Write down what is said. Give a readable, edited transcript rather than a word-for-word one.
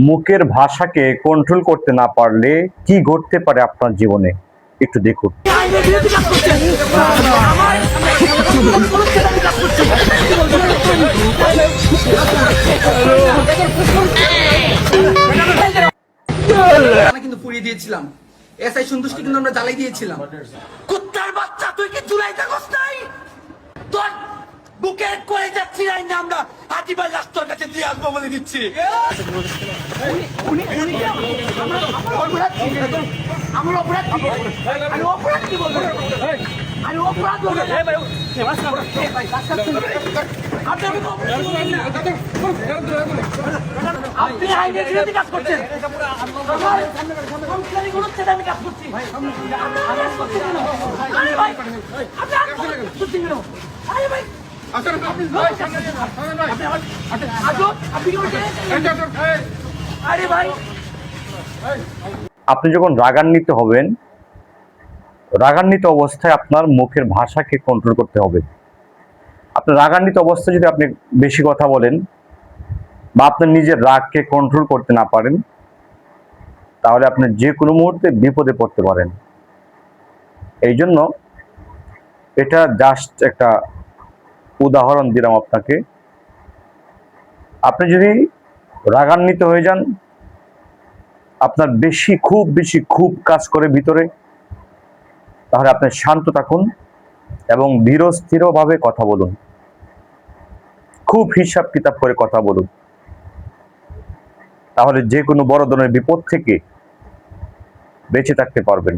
মুখের ভাষাকে কন্ট্রোল করতে না পারলে কি ঘটতে পারে আপনার জীবনে একটু দেখুন। কিন্তু পুড়িয়ে দিয়েছিলাম, এসআই সন্তুষ্টি কিন্তু আমরা জ্বালাই দিয়েছিলাম। কুত্তার বাচ্চা, তুই কি চুলাই থাকস নাই? তোর বুকে করে যাচ্ছি না, আমরা হাতিবার লাশ তোর কাছে দিয়ে আসবো বলে দিচ্ছি। আমার অপরাধ আমি অপরাধ কি বলবো? আমি অপরাধ বলবো। আপনি আইনের বিরোধী কাজ করছেন। আমি কাজ করছি। আপনি যখন রাগান্বিত হবেন, রাগান্বিত অবস্থায় আপনার মুখের ভাষাকে কন্ট্রোল করতে হবে। আপনার রাগান্বিত অবস্থায় যদি আপনি বেশি কথা বলেন বা আপনার নিজের রাগকে কন্ট্রোল করতে না পারেন, তাহলে আপনি যে কোনো মুহূর্তে বিপদে পড়তে পারেন। এই জন্য এটা জাস্ট একটা উদাহরণ দিলাম আপনাকে। আপনি যদি রাগান্বিত হয়ে যান, আপনার খুব কাজ করে ভিতরে, তাহলে আপনি শান্ত থাকুন এবং ধীর স্থিরভাবে কথা বলুন, খুব হিসাব কিতাব করে কথা বলুন। তাহলে যে কোনো বড় ধরনের বিপদ থেকে বেঁচে থাকতে পারবেন।